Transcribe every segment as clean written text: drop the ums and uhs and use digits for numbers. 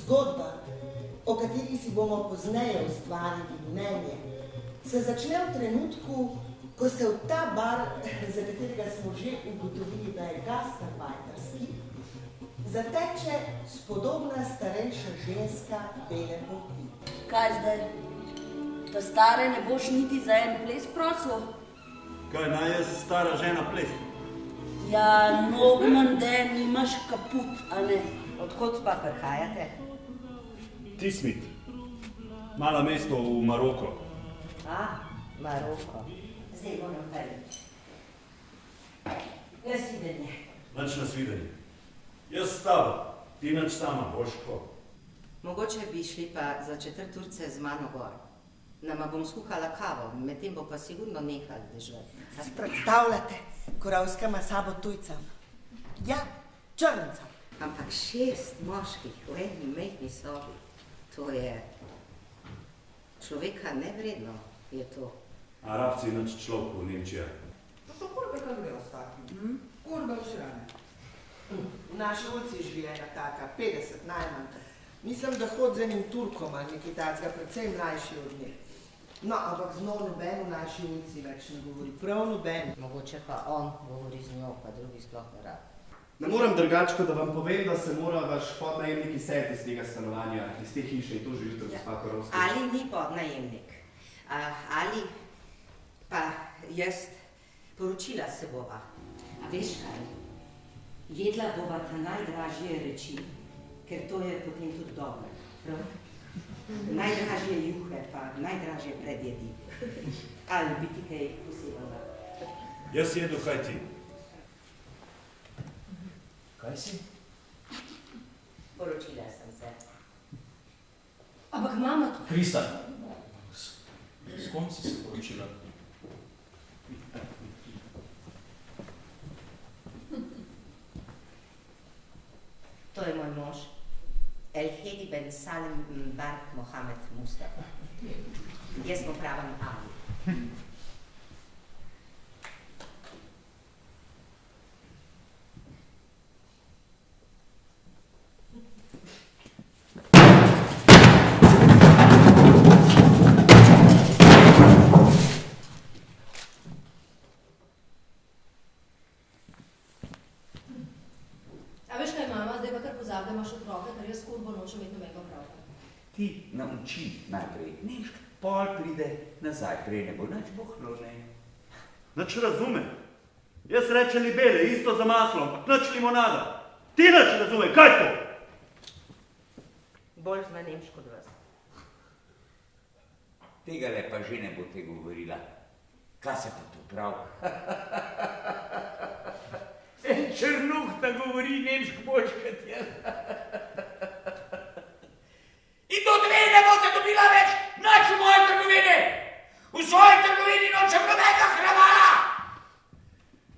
Zgodba, o kateri si bomo pozneje ustvarili mnenje, se začne v trenutku, ko se v ta bar, za katerega smo že ugotovili, da je gastarbajterski, zateče spodobna starejša ženska bele polti. Kaj zdaj? Ta stare ne boš niti za en ples prosil? Kaj naj jaz stara žena ples? Ja, Nogmanden, imaš kaput, a ne? Odkot pa prihajate? Tismit. Mala mesto v Maroko. Maroko. Zdaj bo naprej. Nasvidenje. Nič nasvidenje. Jaz s tabo, ti nič sama, Boško. Mogoče bi šli pa za 4 urce z mano gor. Nama bom skuhala kavo, medtem bo pa sigurno nehal dežati. Si predstavljate, Koravska ima sabo tujca. Ja, črnca. Ampak 6 moških v eni majhni sobi, to je človeka nevredno, je to. Arabci nič človek v Nemčiji. To so kurbe, kaj gre ostati. Kurbe vsirane. V naši ulici živi ena taka, 50 najmanj. Mislim, da hod z enim Turkom ali nekaj takega, predvsem mlajši od njih. No, ampak z njo noben v naši ulici več ne govori, prav noben. Mogoče pa on govori z njo, pa drugi sploh ne rad. Ne morem drugačko, da vam povem, da se mora vaš podnajemnik izseliti iz tega stanovanja, iz te hiše in to že jutro, gospa Korovska. Ali ni podnajemnik, ali pa jaz poročila se bova. A veš kaj? Jedla bova ta najdražje reči, ker to je potem tudi dobro, prav? Najdražje juhe, pa najdražje predjedi. Ali bi ti kaj posebnega? Jaz jedu, kaj ti? Kaj si? Poročila sem se. Ampak mama to... Krista, s kom si se poročila? To je moj mož, El-Hedi ben Salim Bark Mohamed Mustafa. Jaz mu pravim Ali. A veš kaj, mama, zdaj pa kar pozab, da imaš otroke, ker jaz s kurbo nočem imeti nobenega opravka. Ti nauči najprej nemško, pol pride nazaj, prej ne bo nič bohlo, ne. Nič razume. Jaz rečem libele, isto za maslo, ampak nič limonada. Ti nič razume, kaj to? Bolj zna nemško od vas. Tegale pa že ne bo te govorila. Kaj se pa to prav? En črnuh, da govori nemško boš kot jaz. In do 2 ne boste dobila več nič v moji trgovini. V svoji trgovini nočem nobenega kravala.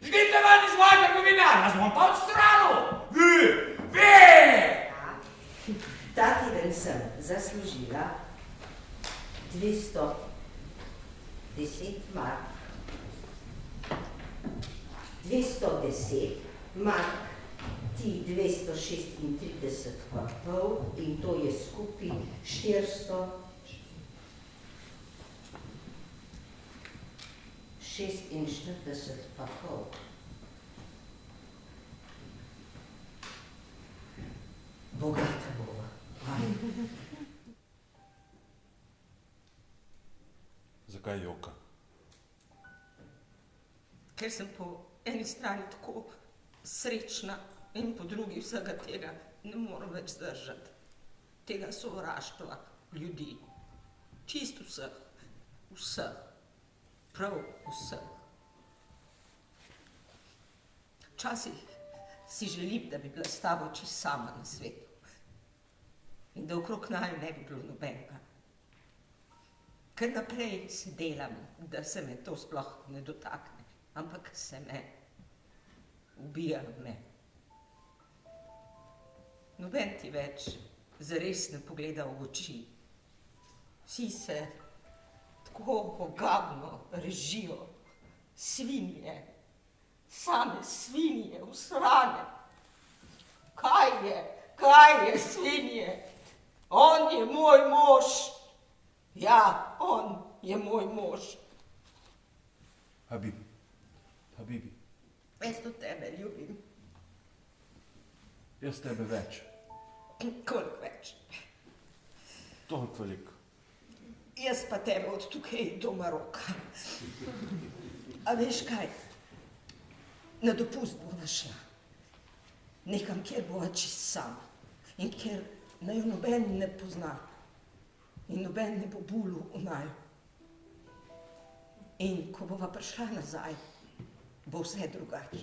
Žgite ven iz moje trgovine, jaz bom pa odstranil. Vi! Ta teden sem zaslužila 210 mark. 210 mark, ti 236 pa pol in to je skupaj 446 pa pol. Bogata bova. Zakaj joka? Ker sem po eni strani tako srečna in po drugi vsega tega ne morem več zdržati. Tega sovraštva ljudi. Čisto vseh. Vseh. Prav vseh. Včasih si želim, da bi bila s tabo čisto sama na svetu. In da okrog naju ne bi bilo nobenega. Ker naprej se delam, da se me to sploh ne dotakne. Ampak se me, ubija me. Noben ti več zares ne pogleda v oči. Vsi se tako ogabno režijo. Svinje, same svinje, usrane. Kaj je svinje? On je moj mož. Ja, on je moj mož. Habibi, Habibi, Jaz to tebe ljubim. jaz tebe več. Koliko več. Toliko veliko. Jaz pa tebe od tukaj do Maroka. A veš kaj? Na dopust bova šla. Nekam, kjer bova čist sama. In kjer naju noben ne pozna. In noben ne bo bulil v naju. In ko bova prišla nazaj, bo vse drugače.